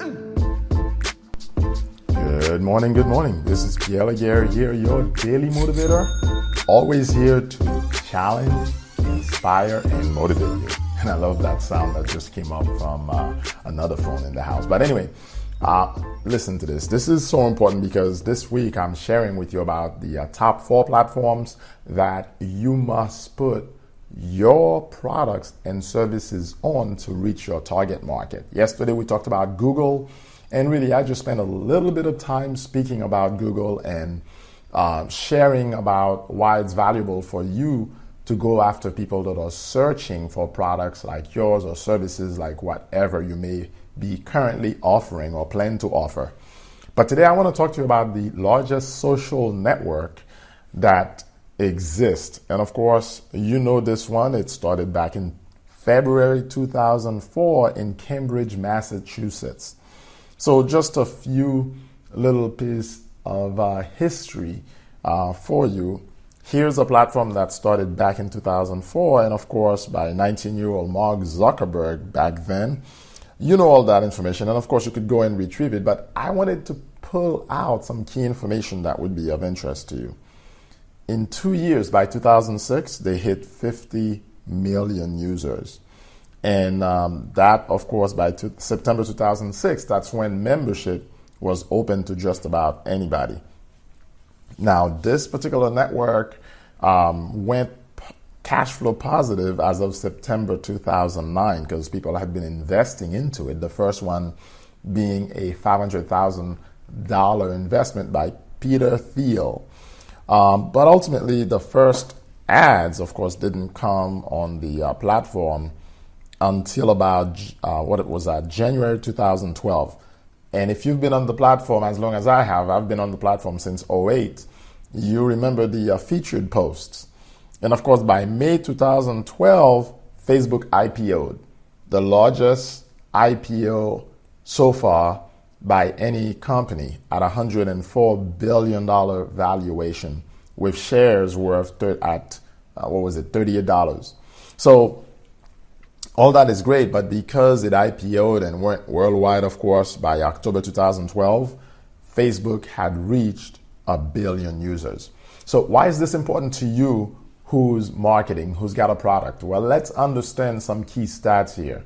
Good morning, good morning. This is Pierre Laguerre here, your daily motivator. Always here to challenge, inspire, and motivate you. And I love that sound that just came up from another phone in the house. But anyway, listen to this. This is so important because this week I'm sharing with you about the top 4 platforms that you must put your products and services on to reach your target market. Yesterday we talked about Google, and really I just spent a little bit of time speaking about Google and sharing about why it's valuable for you to go after people that are searching for products like yours or services like whatever you may be currently offering or plan to offer. But today I want to talk to you about the largest social network that exists. And of course, you know this one. It started back in February 2004 in Cambridge, Massachusetts. So just a few little piece of history for you. Here's a platform that started back in 2004, and of course by 19-year-old Mark Zuckerberg back then. You know all that information, and of course you could go and retrieve it, but I wanted to pull out some key information that would be of interest to you. In 2 years, by 2006, they hit 50 million users. And that, of course, by September 2006, that's when membership was open to just about anybody. Now, this particular network went cash flow positive as of September 2009 because people had been investing into it. The first one being a $500,000 investment by Peter Thiel. But ultimately, the first ads, of course, didn't come on the platform until about January 2012. And if you've been on the platform as long as I have, I've been on the platform since 2008, you remember the featured posts. And of course, by May 2012, Facebook IPO'd, the largest IPO so far by any company at $104 billion valuation with shares worth at $38. So all that is great, but because it IPO'd and went worldwide, of course, by October 2012, Facebook had reached 1 billion users. So why is this important to you who's marketing, who's got a product? Well, let's understand some key stats here.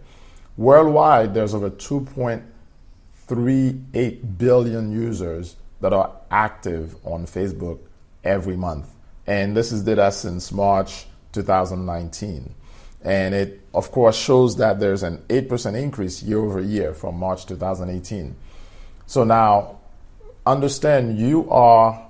Worldwide, there's over 2.38 billion users that are active on Facebook every month. And this is data since March 2019. And it, of course, shows that there's an 8% increase year over year from March 2018. So now, understand you are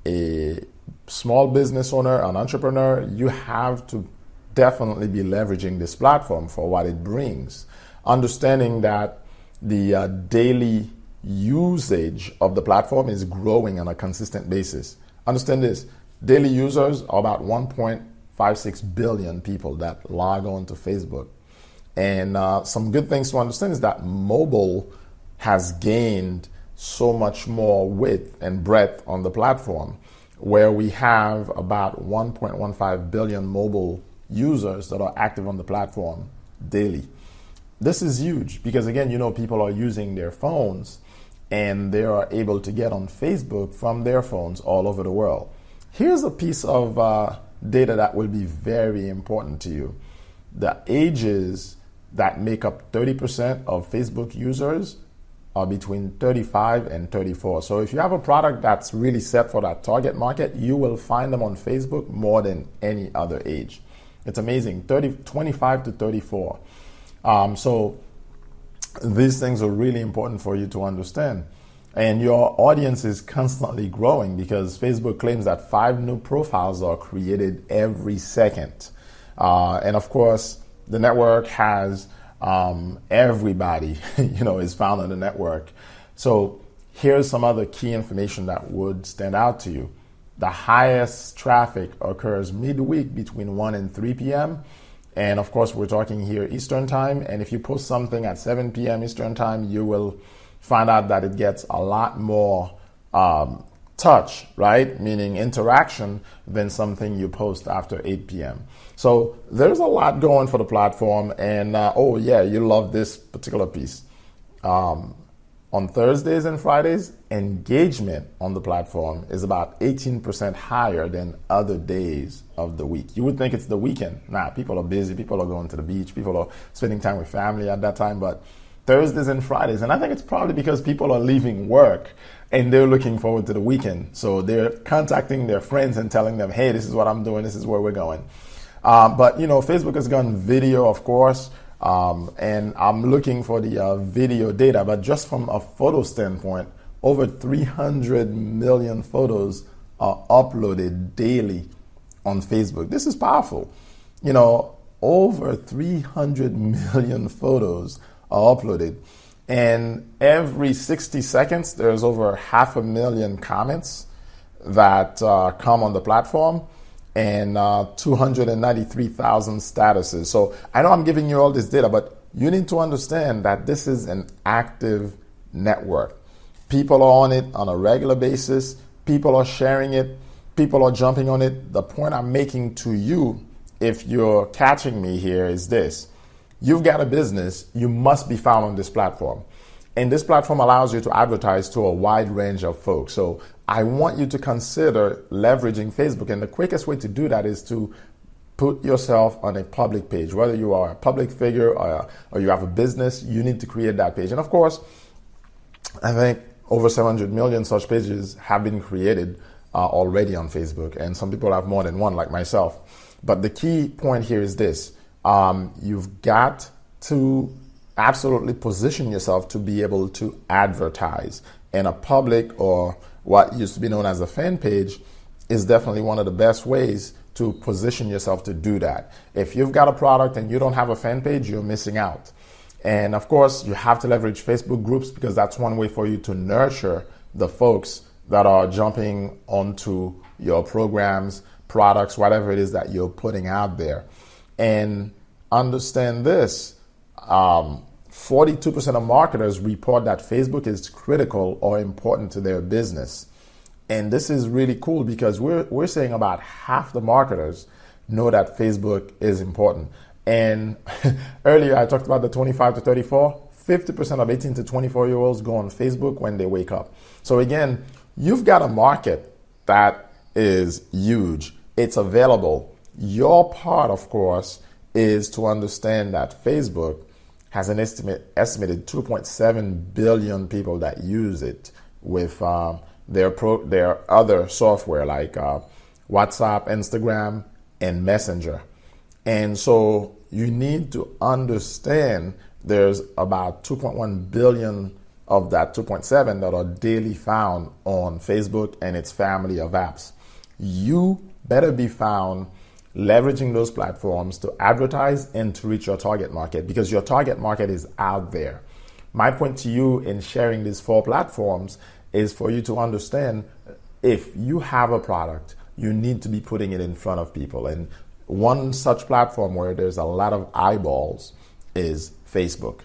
a small business owner, an entrepreneur. You have to definitely be leveraging this platform for what it brings. Understanding that the daily usage of the platform is growing on a consistent basis. Understand this, daily users are about 1.56 billion people that log on to Facebook. And some good things to understand is that mobile has gained so much more width and breadth on the platform, where we have about 1.15 billion mobile users that are active on the platform daily. This is huge because, again, you know, people are using their phones and they are able to get on Facebook from their phones all over the world. Here's a piece of data that will be very important to you. The ages that make up 30% of Facebook users are between 35 and 34. So if you have a product that's really set for that target market, you will find them on Facebook more than any other age. It's amazing, 25 to 34. So these things are really important for you to understand. And your audience is constantly growing because Facebook claims that 5 new profiles are created every second. And of course, the network has everybody, is found on the network. So here's some other key information that would stand out to you. The highest traffic occurs midweek between 1 and 3 p.m. And of course, we're talking here Eastern time. And if you post something at 7 p.m. Eastern time, you will find out that it gets a lot more touch, right? Meaning interaction than something you post after 8 p.m. So there's a lot going for the platform. And you love this particular piece. On Thursdays and Fridays, engagement on the platform is about 18% higher than other days of the week. You would think it's the weekend. Nah, people are busy. People are going to the beach. People are spending time with family at that time. But Thursdays and Fridays, and I think it's probably because people are leaving work and they're looking forward to the weekend. So they're contacting their friends and telling them, hey, this is what I'm doing. This is where we're going. But, Facebook has gone video, of course. And I'm looking for the video data, but just from a photo standpoint, over 300 million photos are uploaded daily on Facebook. This is powerful. Over 300 million photos are uploaded. And every 60 seconds, there's over 500,000 comments that come on the platform, and 293,000 statuses. So I know I'm giving you all this data, but you need to understand that this is an active network. People are on it on a regular basis. People are sharing it. People are jumping on it. The point I'm making to you, if you're catching me here, is this. You've got a business. You must be found on this platform. And this platform allows you to advertise to a wide range of folks. So I want you to consider leveraging Facebook. And the quickest way to do that is to put yourself on a public page. Whether you are a public figure or you have a business, you need to create that page. And of course, I think over 700 million such pages have been created already on Facebook. And some people have more than one, like myself. But the key point here is this. You've got to absolutely position yourself to be able to advertise. And a public, or what used to be known as a fan page, is definitely one of the best ways to position yourself to do that. If you've got a product and you don't have a fan page, you're missing out. And of course, you have to leverage Facebook groups, because that's one way for you to nurture the folks that are jumping onto your programs, products, whatever it is that you're putting out there. And understand this, 42% of marketers report that Facebook is critical or important to their business. And this is really cool, because we're saying about half the marketers know that Facebook is important. And earlier I talked about the 25 to 34, 50% of 18 to 24-year-olds go on Facebook when they wake up. So again, you've got a market that is huge. It's available. Your part, of course, is to understand that Facebook has an estimated 2.7 billion people that use it with their other software like WhatsApp, Instagram, and Messenger. And so you need to understand there's about 2.1 billion of that 2.7 that are daily found on Facebook and its family of apps. You better be found leveraging those platforms to advertise and to reach your target market, because your target market is out there. My point to you in sharing these 4 platforms is for you to understand, if you have a product, you need to be putting it in front of people. And one such platform where there's a lot of eyeballs is Facebook.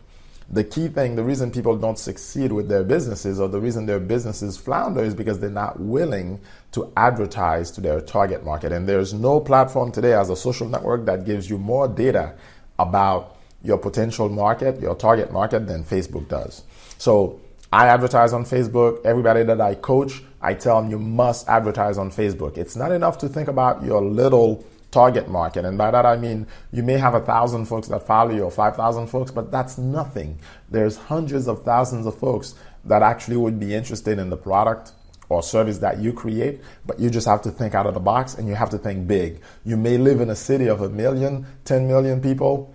The key thing, the reason people don't succeed with their businesses, or the reason their businesses flounder, is because they're not willing to advertise to their target market. And there's no platform today as a social network that gives you more data about your potential market, your target market, than Facebook does. So I advertise on Facebook. Everybody that I coach, I tell them you must advertise on Facebook. It's not enough to think about your little target market. And by that, I mean, you may have 1,000 folks that follow you or 5,000 folks, but that's nothing. There's hundreds of thousands of folks that actually would be interested in the product or service that you create, but you just have to think out of the box, and you have to think big. You may live in a city of 1 million, 10 million people,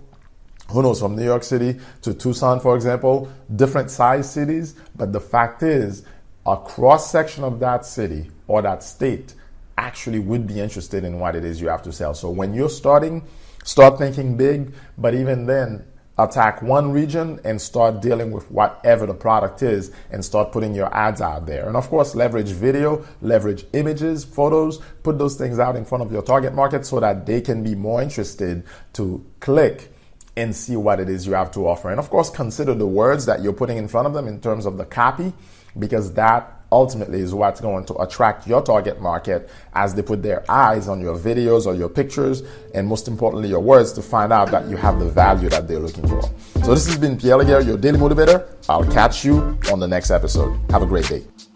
who knows, from New York City to Tucson, for example, different size cities. But the fact is, a cross section of that city or that state actually would be interested in what it is you have to sell. So when you're starting, start thinking big, but even then, attack one region and start dealing with whatever the product is, and start putting your ads out there. And of course, leverage video, leverage images, photos, put those things out in front of your target market so that they can be more interested to click and see what it is you have to offer. And of course, consider the words that you're putting in front of them in terms of the copy, because that ultimately is what's going to attract your target market as they put their eyes on your videos or your pictures, and most importantly, your words, to find out that you have the value that they're looking for. So this has been Pierre Laguerre, your Daily Motivator. I'll catch you on the next episode. Have a great day.